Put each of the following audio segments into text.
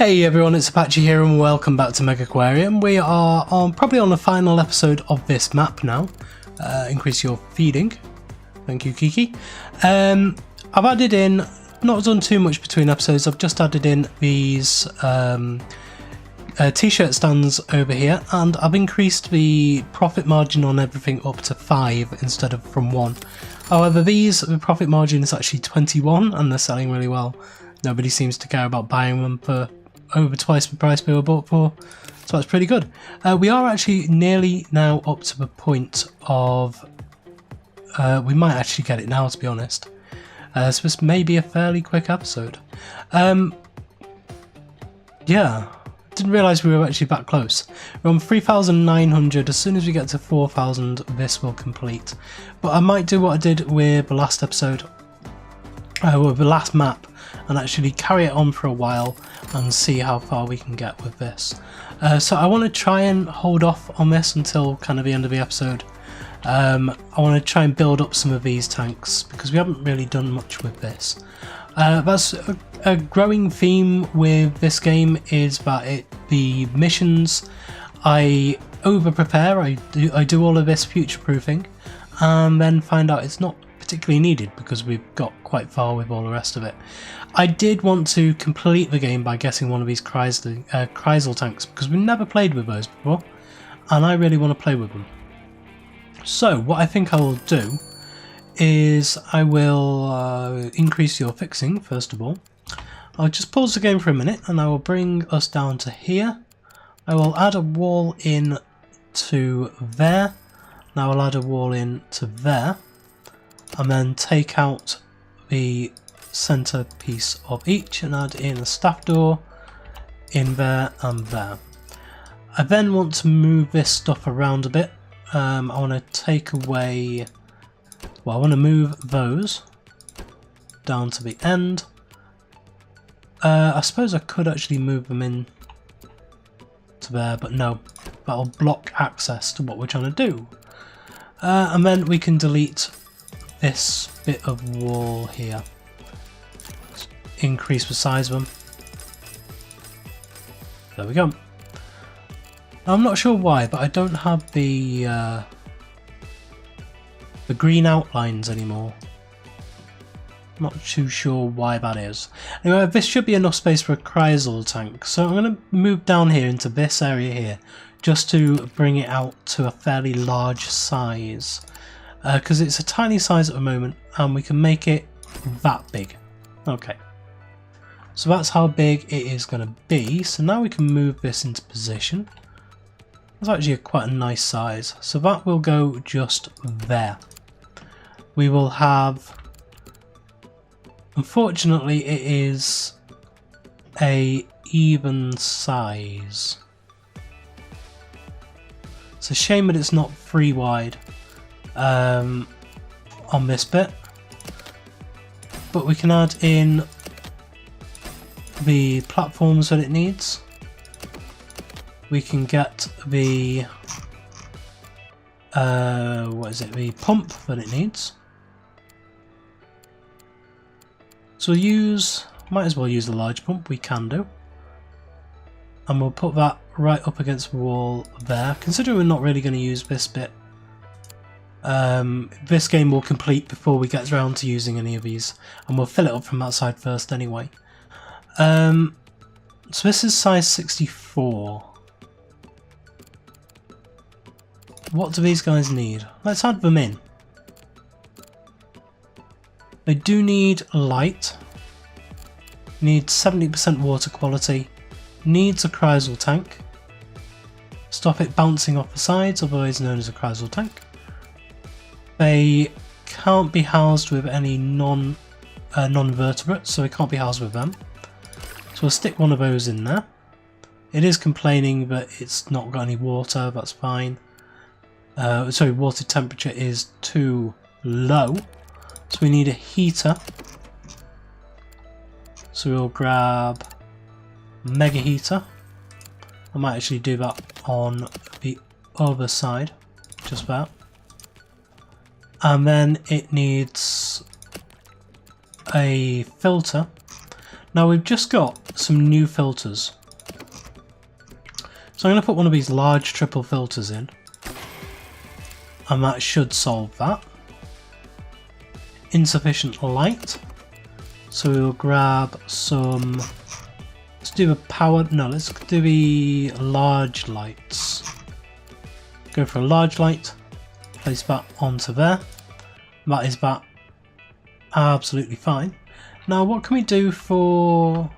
Hey everyone, it's Apache here and welcome back to Megaquarium. We are probably on the final episode of this map now. Increase your feeding. Thank you, Kiki. I've added in, not done too much between episodes, I've just added in these t-shirt stands over here, and I've increased the profit margin on everything up to 5 instead of from 1. However, the profit margin is actually 21 and they're selling really well. Nobody seems to care about buying them for over twice the price they were bought for, so that's pretty good. We are actually nearly now up to the point of, we might actually get it now, to be honest. So this may be a fairly quick episode. Yeah, didn't realise we were actually that close. We're on 3,900, as soon as we get to 4,000 this will complete. But I might do what I did with the last episode, with the last map, and actually carry it on for a while and see how far we can get with this. So I want to try and hold off on this until kind of the end of the episode. I want to try and build up some of these tanks because we haven't really done much with this. That's a growing theme with this game, is that the missions, I over prepare, I do all of this future proofing and then find out it's not particularly needed because we've got quite far with all the rest of it. I did want to complete the game by getting one of these chrysal tanks because we've never played with those before and I really want to play with them. So what I think I will do is I will increase your fixing first of all. I'll just pause the game for a minute and I will bring us down to here. I will add a wall in to there. Now I'll add a wall in to there and then take out the center piece of each and add in a staff door in there and there. I then want to move this stuff around a bit. I want to take away, well, I want to move those down to the end. I suppose I could actually move them in to there, but no, that'll block access to what we're trying to do. And then we can delete this bit of wall here. Increase the size of them. There we go. Now, I'm not sure why, but I don't have the green outlines anymore. Not too sure why that is. Anyway, this should be enough space for a chrysal tank, so I'm going to move down here into this area here, just to bring it out to a fairly large size. Because it's a tiny size at the moment, and we can make it that big. Okay. So that's how big it is going to be. So now we can move this into position. That's actually quite a nice size. So that will go just there. We will have, unfortunately it is a even size. It's a shame that it's not 3 wide on this bit. But we can add in the platforms that it needs. We can get the the pump that it needs. So might as well use the large pump, we can do. And we'll put that right up against the wall there. Considering we're not really going to use this bit, this game will complete before we get around to using any of these, and we'll fill it up from that side first anyway. So this is size 64. What do these guys need? Let's add them in. They do need light, need 70% water quality, needs a chrysal tank, stop it bouncing off the sides, otherwise known as a chrysal tank. They can't be housed with any non-vertebrates, so we can't be housed with them. So we'll stick one of those in there. It is complaining that it's not got any water, that's fine. Sorry, water temperature is too low. So we need a heater. So we'll grab mega heater. I might actually do that on the other side, just about. And then it needs a filter. Now we've just got some new filters. So I'm going to put one of these large triple filters in. And that should solve that. Insufficient light. So we'll grab some... Let's do a power... No, let's do the large lights. Go for a large light. Place that onto there. That is that. Absolutely fine. Now what can we do for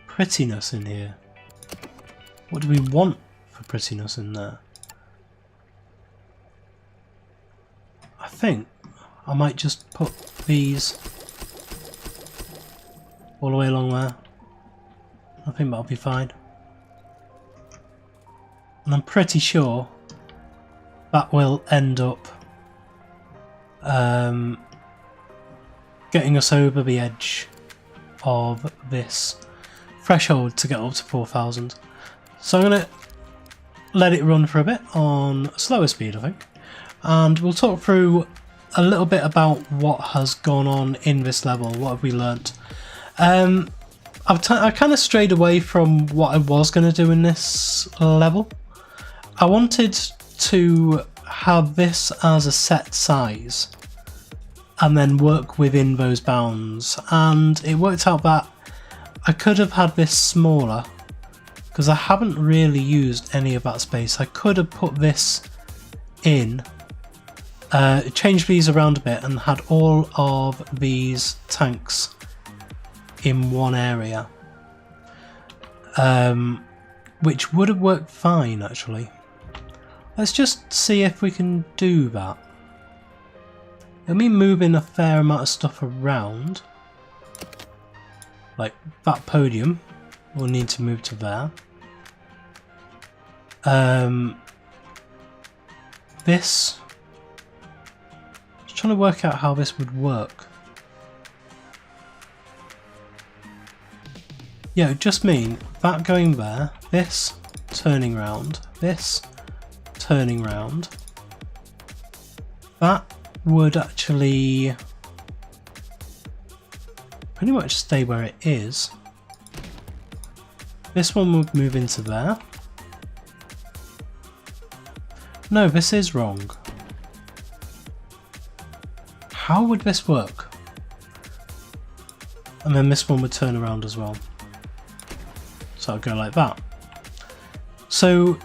prettiness in here? What do we want for prettiness in there? I think I might just put these all the way along there. I think that'll be fine. And I'm pretty sure that will end up getting us over the edge of this threshold to get up to 4,000. So I'm going to let it run for a bit on slower speed, I think. And we'll talk through a little bit about what has gone on in this level, what have we learnt. I kind of strayed away from what I was going to do in this level. I wanted to have this as a set size and then work within those bounds, and it worked out that I could have had this smaller because I haven't really used any of that space. I could have put this in, changed these around a bit and had all of these tanks in one area, which would have worked fine actually. Let's just see if we can do that. It'll mean moving a fair amount of stuff around, like that podium we'll need to move to there. This, just trying to work out how this would work. Yeah, it would just mean that going there, this turning round, this turning round. That would actually pretty much stay where it is. This one would move into there. No, this is wrong. How would this work? And then this one would turn around as well. So I'll go like that. So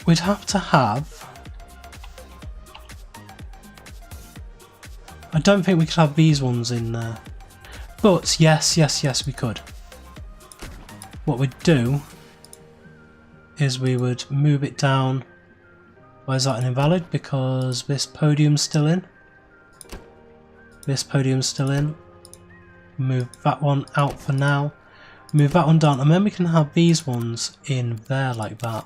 we'd have to have... I don't think we could have these ones in there. But yes, we could. What we'd do is we would move it down. Why is that an invalid? Because this podium's still in. This podium's still in. Move that one out for now. Move that one down, and then we can have these ones in there like that.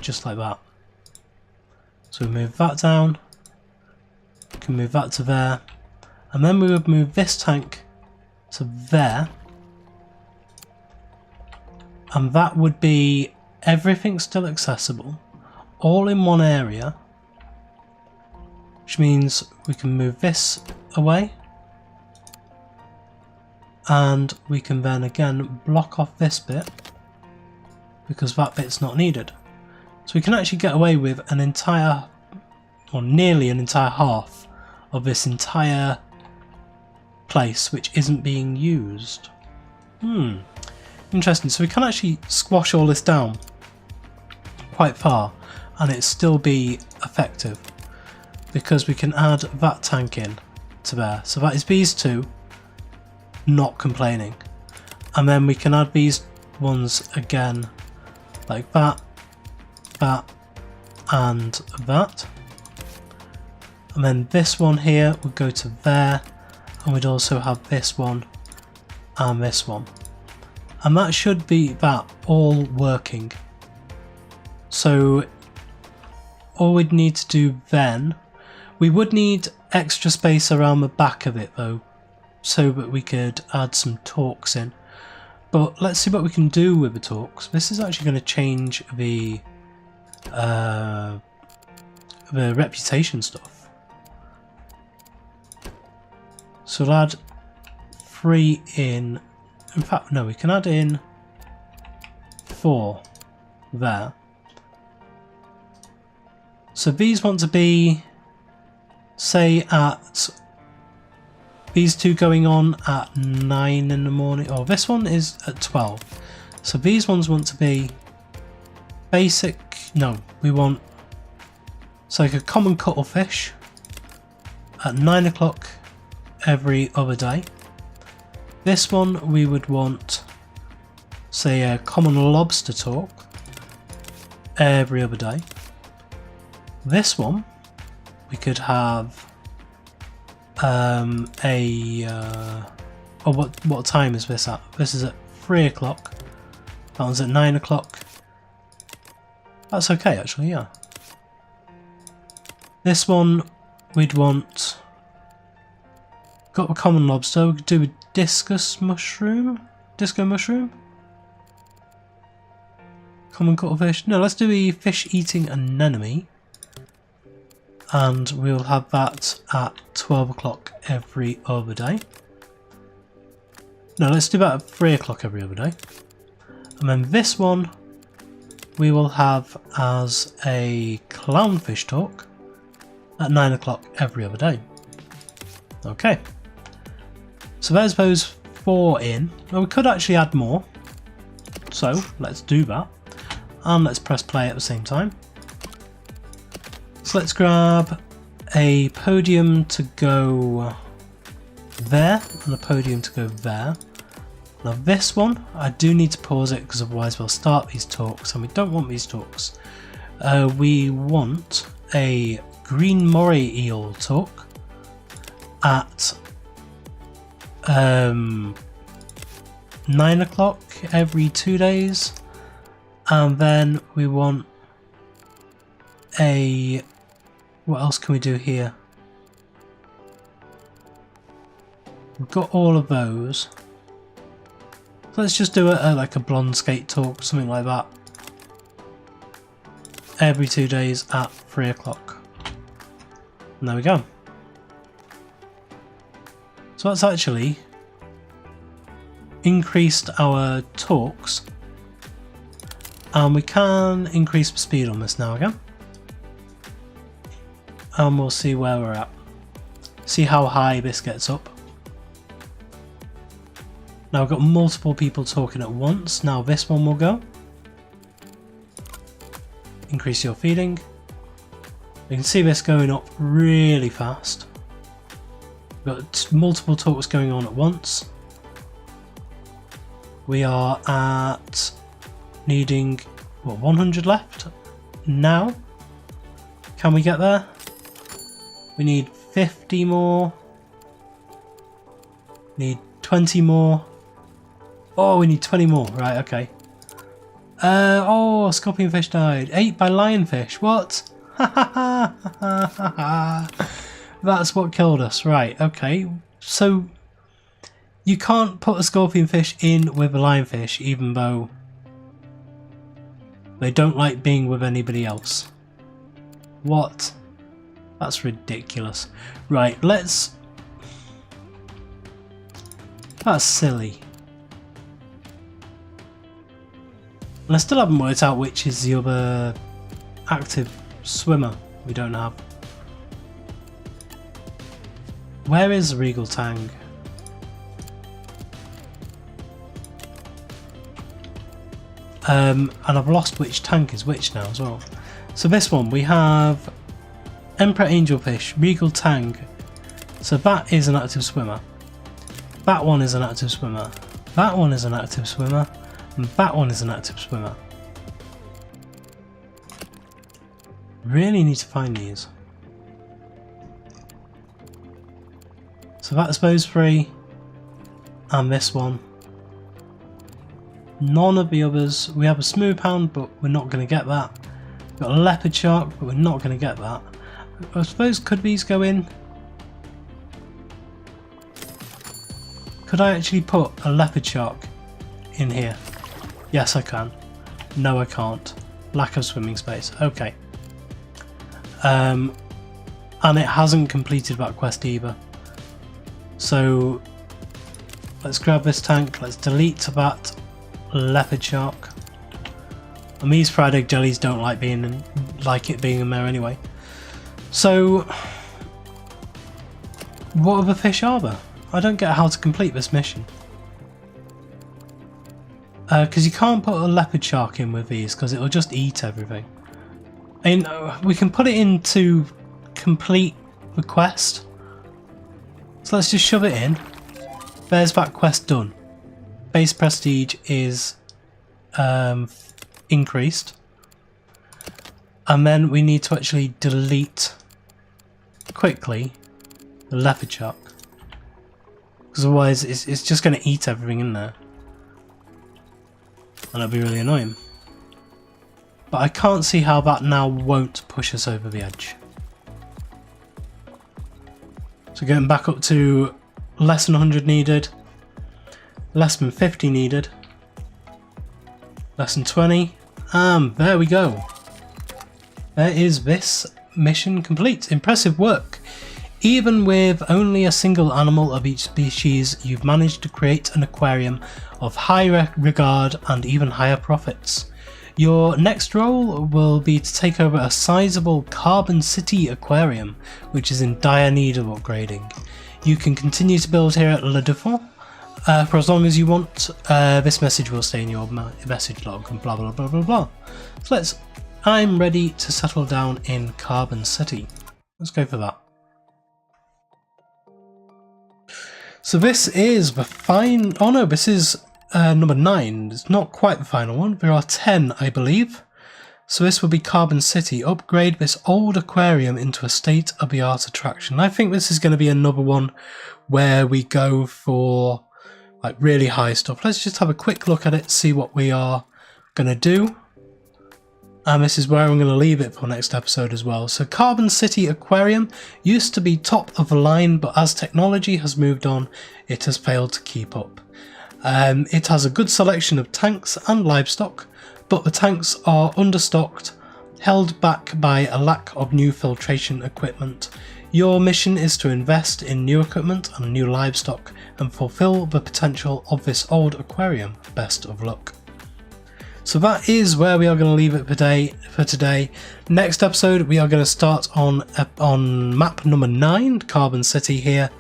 Just like that. So we move that down. We can move that to there. And then we would move this tank to there. And that would be everything still accessible, all in one area. Which means we can move this away. And we can then again block off this bit, because that bit's not needed. So we can actually get away with an entire, or nearly an entire half of this entire place which isn't being used. Interesting. So we can actually squash all this down quite far and it still be effective, because we can add that tank in to there. So that is these two not complaining, and then we can add these ones again like that, that and that, and then this one here would go to there, and we'd also have this one and this one, and that should be that all working. So all we'd need to do then, we would need extra space around the back of it though, so that we could add some talks in. But let's see what we can do with the talks. This is actually going to change the reputation stuff. So we'll add 3 in in fact, no, we can add in 4 there. So these want to be, say, at these two going on at 9 in the morning. Oh, this one is at 12. So these ones want to be basic. No, we want so like a common cuttlefish at 9 o'clock every other day. This one we would want, say, a common lobster talk every other day. This one we could have what time is this at? This is at 3 o'clock. That one's at 9 o'clock. That's okay actually, yeah. This one we'd want, got a common lobster, we could do a disco mushroom? Common cuttlefish? No, let's do a fish eating anemone. And we'll have that at 12 o'clock every other day. No, let's do that at 3 o'clock every other day. And then this one we will have as a clownfish talk at 9 o'clock every other day. Okay. So there's those 4 in. Well, we could actually add more. So let's do that. And let's press play at the same time. So let's grab a podium to go there and a podium to go there. Now this one, I do need to pause it because otherwise we'll start these talks and we don't want these talks. We want a green moray eel talk at 9 o'clock every 2 days, and then we want a, what else can we do here? We've got all of those. So let's just do like a blonde skate talk, something like that, every 2 days at 3 o'clock. And there we go. So that's actually increased our talks, and we can increase the speed on this now again. And we'll see where we're at. See how high this gets up. Now I've got multiple people talking at once. Now this one will go. Increase your feeding. You can see this going up really fast. We've got multiple talks going on at once. We are at needing, what, 100 left now? Can we get there? We need 50 more. Need 20 more. Oh, we need 20 more. Right, okay. Oh, scorpionfish died. Ate by lionfish. What? That's what killed us. Right, okay. So you can't put a scorpionfish in with a lionfish even though they don't like being with anybody else. What? That's ridiculous. Right, let's... That's silly. And I still haven't worked out which is the other active swimmer we don't have. Where is the regal tang? And I've lost which tank is which now as well. So this one we have Emperor Angelfish, Regal Tang. So that is an active swimmer. That one is an active swimmer. That one is an active swimmer. And that one is an active swimmer. Really need to find these. So that's those 3. And this one. None of the others. We have a smooth hound, but we're not going to get that. We've got a leopard shark, but we're not going to get that. I suppose, could these go in? Could I actually put a leopard shark in here? Yes, I can. No, I can't. Lack of swimming space. Okay. And it hasn't completed that quest either. So Let's grab this tank. Let's delete that leopard shark. And these fried egg jellies don't like it being in there anyway. So, what other fish are there? I don't get how to complete this mission. Because you can't put a leopard shark in with these because it'll just eat everything. And we can put it into complete the quest. So let's just shove it in. There's that quest done. Base prestige is increased. And then we need to actually delete quickly the leopard shark. Because otherwise it's just going to eat everything in there. And that'll be really annoying. But I can't see how that now won't push us over the edge. So getting back up to less than 100 needed, less than 50 needed, less than 20, and there we go. There is this mission complete. Impressive work. Even with only a single animal of each species, you've managed to create an aquarium of high regard and even higher profits. Your next role will be to take over a sizable Carbon City aquarium, which is in dire need of upgrading. You can continue to build here at Le Dufont for as long as you want. This message will stay in your message log and blah blah blah blah blah. So I'm ready to settle down in Carbon City. Let's go for that. So this is the this is number 9. It's not quite the final one. There are 10, I believe. So this will be Carbon City. Upgrade this old aquarium into a state-of-the-art attraction. I think this is going to be another one where we go for like really high stuff. Let's just have a quick look at it, see what we are going to do. And this is where I'm going to leave it for next episode as well. So Carbon City Aquarium used to be top of the line, but as technology has moved on, it has failed to keep up. It has a good selection of tanks and livestock, but the tanks are understocked, held back by a lack of new filtration equipment. Your mission is to invest in new equipment and new livestock and fulfill the potential of this old aquarium. Best of luck. So that is where we are going to leave it for today. Next episode we are going to start on map number 9, Carbon City here.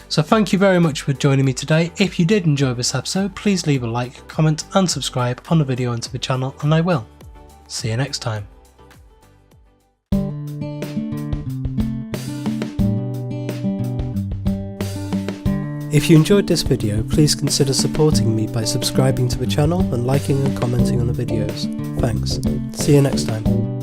So thank you very much for joining me today. If you did enjoy this episode, please leave a like, comment and subscribe on the video and to the channel, and I will see you next time. If you enjoyed this video, please consider supporting me by subscribing to the channel and liking and commenting on the videos. Thanks. See you next time.